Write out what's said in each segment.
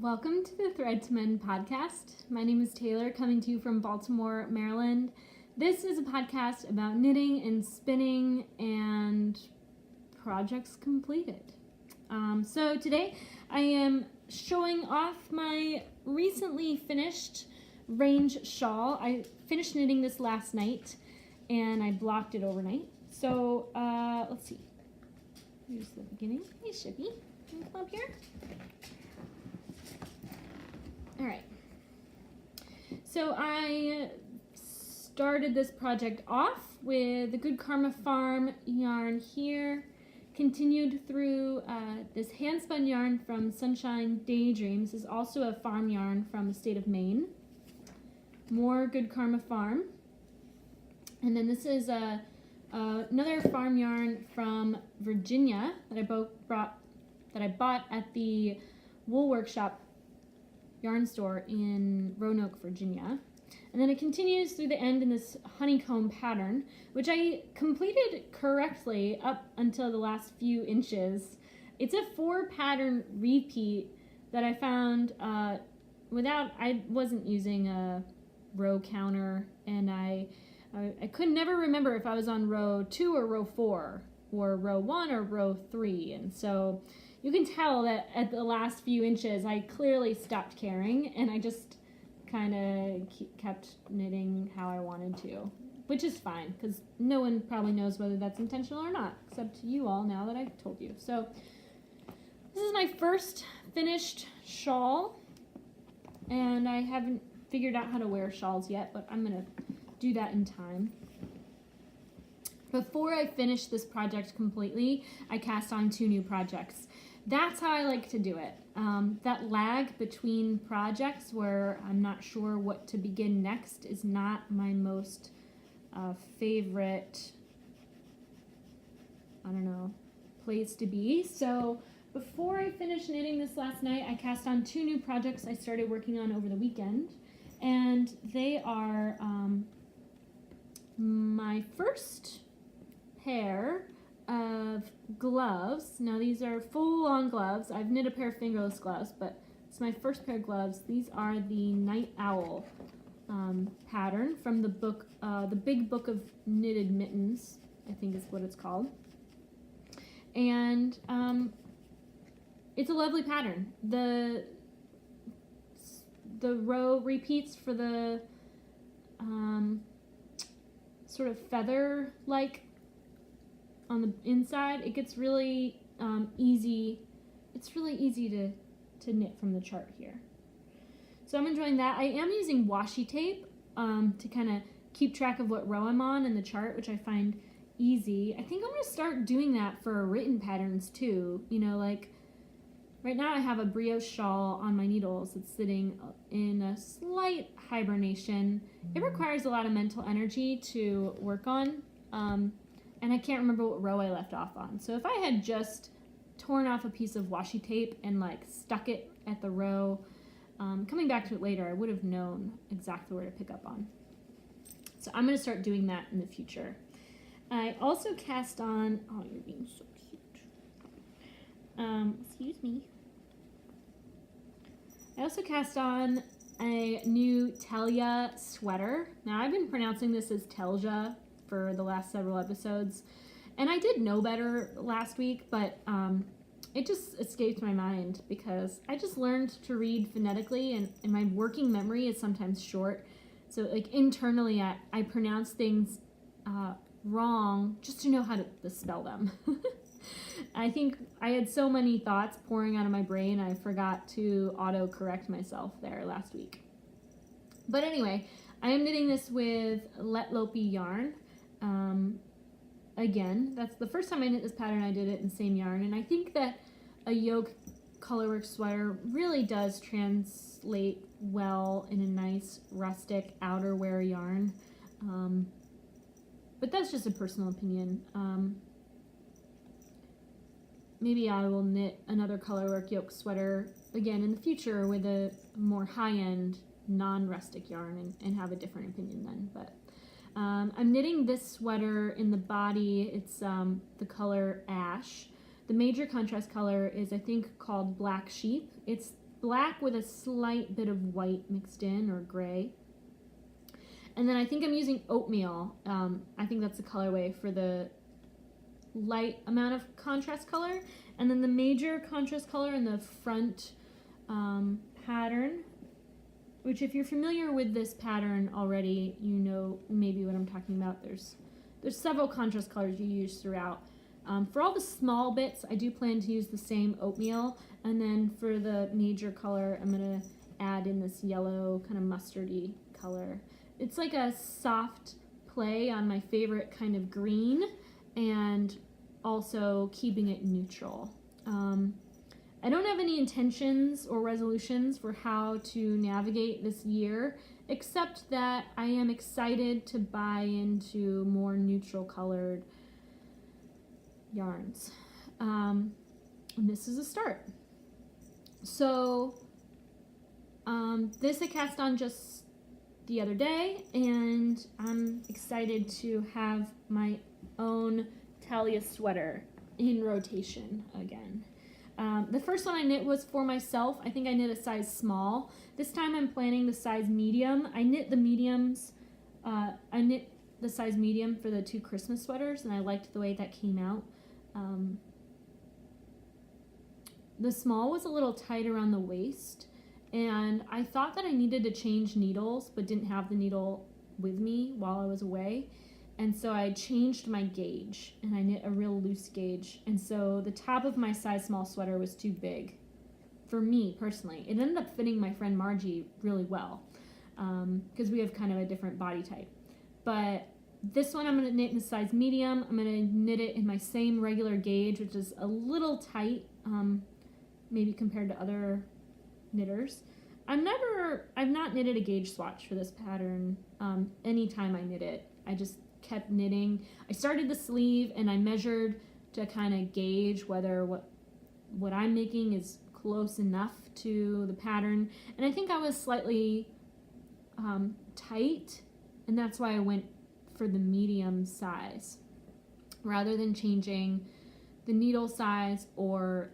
Welcome to the Thread to Mend podcast. My name is Taylor, coming to you from Baltimore, Maryland. This is a podcast about knitting and spinning and projects completed. So today I am showing off my recently finished range shawl. I finished knitting this last night and I blocked it overnight. So let's see. Here's the beginning. Hey Shippy, can you come up here? All right, so I started this project off with the Good Karma Farm yarn here, continued through this handspun yarn from Sunshine Daydreams. This is also a farm yarn from the state of Maine. More Good Karma Farm. And then this is another farm yarn from Virginia that I bought at the Wool Workshop yarn store in Roanoke, Virginia. And then it continues through the end in this honeycomb pattern, which I completed correctly up until the last few inches. It's a 4-pattern repeat that I found I wasn't using a row counter, and I could never remember if I was on row 2 or row 4 or row 1 or row 3, and so you can tell that at the last few inches I clearly stopped caring, and I just kind of kept knitting how I wanted to, which is fine because no one probably knows whether that's intentional or not, except you all now that I've told you. So this is my first finished shawl, and I haven't figured out how to wear shawls yet, but I'm gonna do that in time. Before I finish this project completely, I cast on 2 new projects. That's how I like to do it. That lag between projects where I'm not sure what to begin next is not my most favorite, place to be. So before I finished knitting this last night, I cast on 2 new projects I started working on over the weekend. And they are my first pair of gloves. Now these are full-on gloves. I've knit a pair of fingerless gloves, but it's my first pair of gloves. These are the Night Owl pattern from the book, the Big Book of Knitted Mittens, I think is what it's called. And it's a lovely pattern. The row repeats for the sort of feather-like on the inside. It gets really easy. It's really easy to knit from the chart here. So I'm enjoying that. I am using washi tape to kind of keep track of what row I'm on in the chart, which I find easy. I think I'm going to start doing that for written patterns too. You know, like right now I have a brioche shawl on my needles. It's sitting in a slight hibernation. It requires a lot of mental energy to work on. And I can't remember what row I left off on. So if I had just torn off a piece of washi tape and like stuck it at the row, coming back to it later, I would have known exactly where to pick up on. So I'm going to start doing that in the future. I also cast on, oh, you're being so cute. Excuse me. I also cast on a new Telja sweater. Now I've been pronouncing this as Telja for the last several episodes, and I did know better last week, but it just escaped my mind because I just learned to read phonetically, and my working memory is sometimes short, so like internally I pronounce things wrong just to know how to spell them. I think I had so many thoughts pouring out of my brain I forgot to auto-correct myself there last week. But anyway, I am knitting this with Let Lopi yarn. Again, that's the first time I knit this pattern. I did it in the same yarn, and I think that a yoke colorwork sweater really does translate well in a nice rustic outerwear yarn, but that's just a personal opinion. Maybe I will knit another colorwork yoke sweater again in the future with a more high-end non-rustic yarn and have a different opinion then, but I'm knitting this sweater in the body. It's the color Ash. The major contrast color is, I think, called Black Sheep. It's black with a slight bit of white mixed in, or gray. And then I think I'm using oatmeal. I think that's the colorway for the light amount of contrast color. And then the major contrast color in the front pattern, which if you're familiar with this pattern already, you know maybe what I'm talking about. There's several contrast colors you use throughout. For all the small bits, I do plan to use the same oatmeal. And then for the major color, I'm going to add in this yellow kind of mustardy color. It's like a soft play on my favorite kind of green, and also keeping it neutral. I don't have any intentions or resolutions for how to navigate this year, except that I am excited to buy into more neutral colored yarns. And this is a start. So this I cast on just the other day, and I'm excited to have my own Talia sweater in rotation again. The first one I knit was for myself. I think I knit a size small. This time I'm planning the size medium. I knit the mediums. I knit the size medium for the 2 Christmas sweaters, and I liked the way that came out. The small was a little tight around the waist, and I thought that I needed to change needles, but didn't have the needle with me while I was away. And so I changed my gauge, and I knit a real loose gauge. And so the top of my size small sweater was too big for me personally. It ended up fitting my friend Margie really well, because we have kind of a different body type. But this one I'm going to knit in the size medium. I'm going to knit it in my same regular gauge, which is a little tight, maybe compared to other knitters. I've not knitted a gauge swatch for this pattern anytime I knit it. I just kept knitting. I started the sleeve and I measured to kind of gauge whether what I'm making is close enough to the pattern. And I think I was slightly tight, and that's why I went for the medium size. Rather than changing the needle size or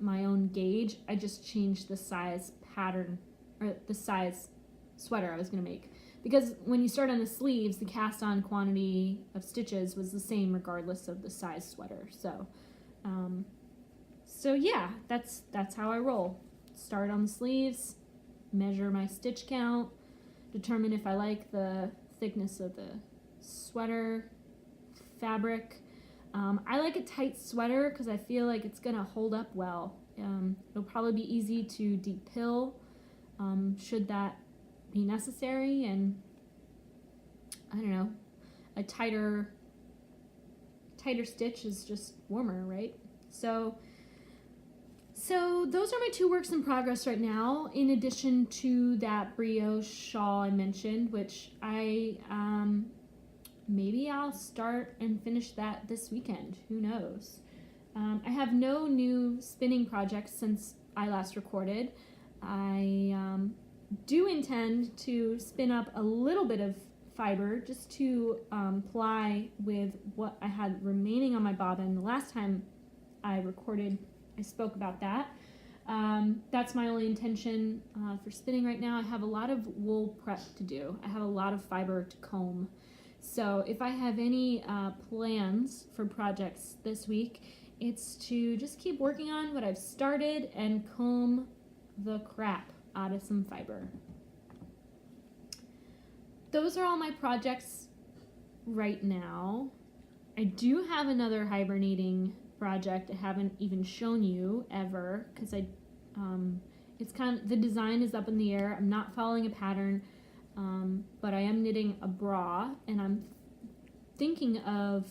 my own gauge, I just changed the size pattern, or the size sweater I was going to make. Because when you start on the sleeves, the cast on quantity of stitches was the same regardless of the size sweater. So yeah, that's how I roll. Start on the sleeves, measure my stitch count, determine if I like the thickness of the sweater fabric. I like a tight sweater because I feel like it's gonna hold up well. It'll probably be easy to depill should that be necessary, and I don't know, a tighter stitch is just warmer, right? So those are my 2 works in progress right now, in addition to that brioche shawl I mentioned, which maybe I'll start and finish that this weekend. Who knows? I have no new spinning projects since I last recorded. I do intend to spin up a little bit of fiber just to ply with what I had remaining on my bobbin. The last time I recorded, I spoke about that. That's my only intention for spinning right now. I have a lot of wool prep to do. I have a lot of fiber to comb. So if I have any plans for projects this week, it's to just keep working on what I've started and comb the crap out of some fiber. Those are all my projects right now. I do have another hibernating project I haven't even shown you ever, because it's kind of, the design is up in the air. I'm not following a pattern, but I am knitting a bra, and I'm thinking of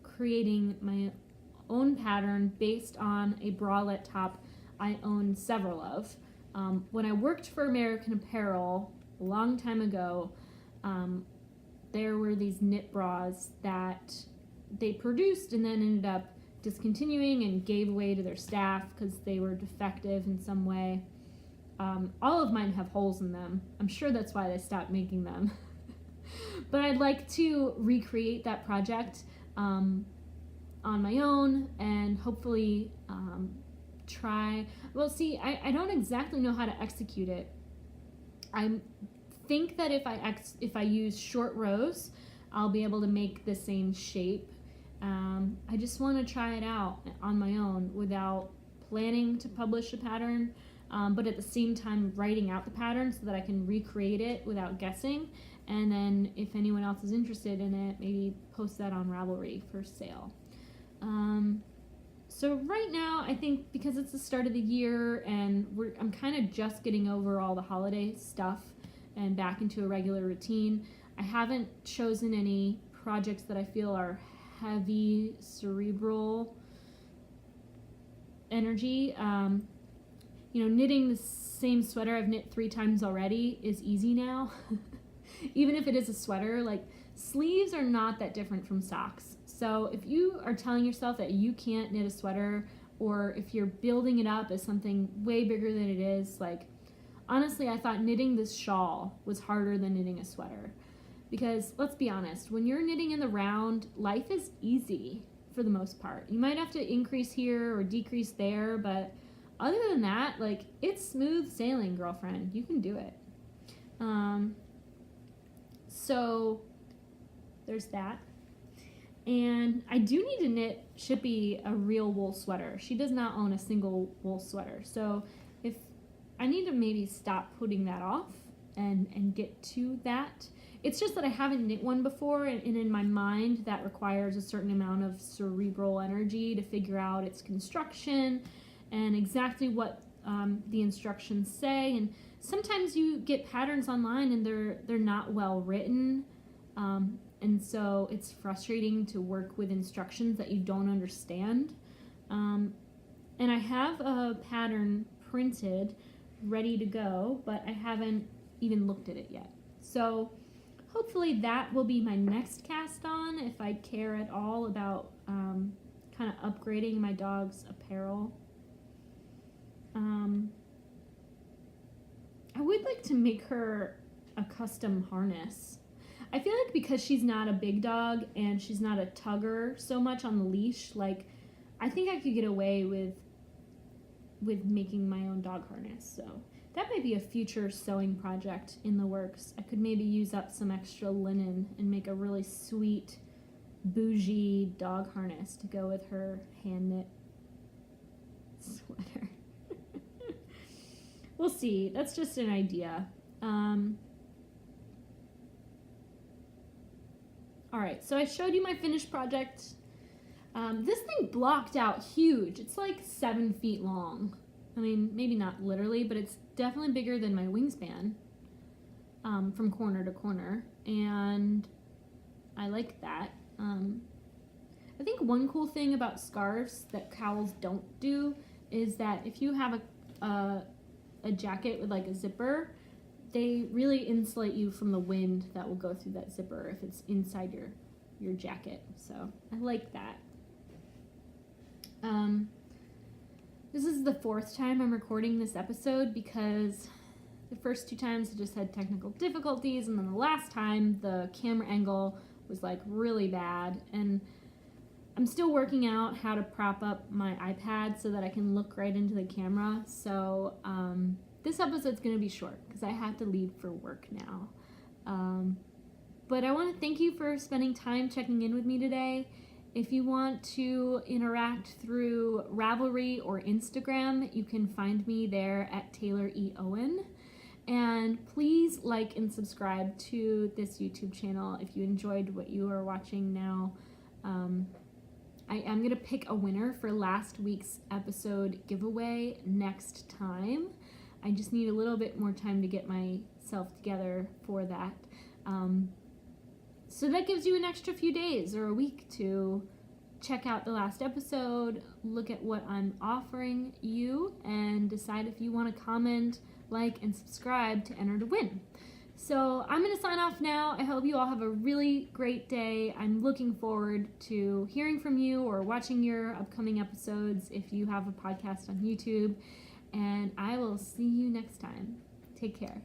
creating my own pattern based on a bralette top I own several of. When I worked for American Apparel a long time ago, there were these knit bras that they produced and then ended up discontinuing and gave away to their staff because they were defective in some way. All of mine have holes in them. I'm sure that's why they stopped making them. But I'd like to recreate that project on my own, and hopefully try, well, see, I don't exactly know how to execute it. I think that if I use short rows, I'll be able to make the same shape. I just want to try it out on my own without planning to publish a pattern, but at the same time writing out the pattern so that I can recreate it without guessing. And then if anyone else is interested in it, maybe post that on Ravelry for sale. So right now, I think because it's the start of the year and I'm kind of just getting over all the holiday stuff and back into a regular routine, I haven't chosen any projects that I feel are heavy cerebral energy. Knitting the same sweater I've knit 3 times already is easy now. Even if it is a sweater, like sleeves are not that different from socks. So if you are telling yourself that you can't knit a sweater, or if you're building it up as something way bigger than it is, like honestly, I thought knitting this shawl was harder than knitting a sweater. Because let's be honest, when you're knitting in the round, life is easy for the most part. You might have to increase here or decrease there, but other than that, like it's smooth sailing, girlfriend. You can do it. So there's that. And I do need to knit Shippy a real wool sweater. She does not own a single wool sweater. So if I need to maybe stop putting that off and get to that. It's just that I haven't knit one before, and in my mind that requires a certain amount of cerebral energy to figure out its construction and exactly what the instructions say. And sometimes you get patterns online and they're not well written, and so it's frustrating to work with instructions that you don't understand. And I have a pattern printed, ready to go, but I haven't even looked at it yet. So hopefully that will be my next cast on, if I care at all about kind of upgrading my dog's apparel. I would like to make her a custom harness. I feel like because she's not a big dog and she's not a tugger so much on the leash, like I think I could get away with making my own dog harness. So that might be a future sewing project in the works. I could maybe use up some extra linen and make a really sweet, bougie dog harness to go with her hand knit sweater. We'll see. That's just an idea. Alright, so I showed you my finished project. This thing blocked out huge. It's like 7 feet long. I mean, maybe not literally, but it's definitely bigger than my wingspan from corner to corner, and I like that. I think one cool thing about scarves that cowls don't do is that if you have a jacket with like a zipper, they really insulate you from the wind that will go through that zipper if it's inside your jacket. So I like that. This is the 4th time I'm recording this episode because the first 2 times I just had technical difficulties, and then the last time the camera angle was like really bad, and I'm still working out how to prop up my iPad so that I can look right into the camera. So this episode's going to be short because I have to leave for work now. But I want to thank you for spending time checking in with me today. If you want to interact through Ravelry or Instagram, you can find me there at Taylor E. Owen. And please like and subscribe to this YouTube channel if you enjoyed what you are watching now. I am going to pick a winner for last week's episode giveaway next time. I just need a little bit more time to get myself together for that. So that gives you an extra few days or a week to check out the last episode, look at what I'm offering you, and decide if you want to comment, like, and subscribe to enter to win. So I'm going to sign off now. I hope you all have a really great day. I'm looking forward to hearing from you or watching your upcoming episodes if you have a podcast on YouTube. And I will see you next time. Take care.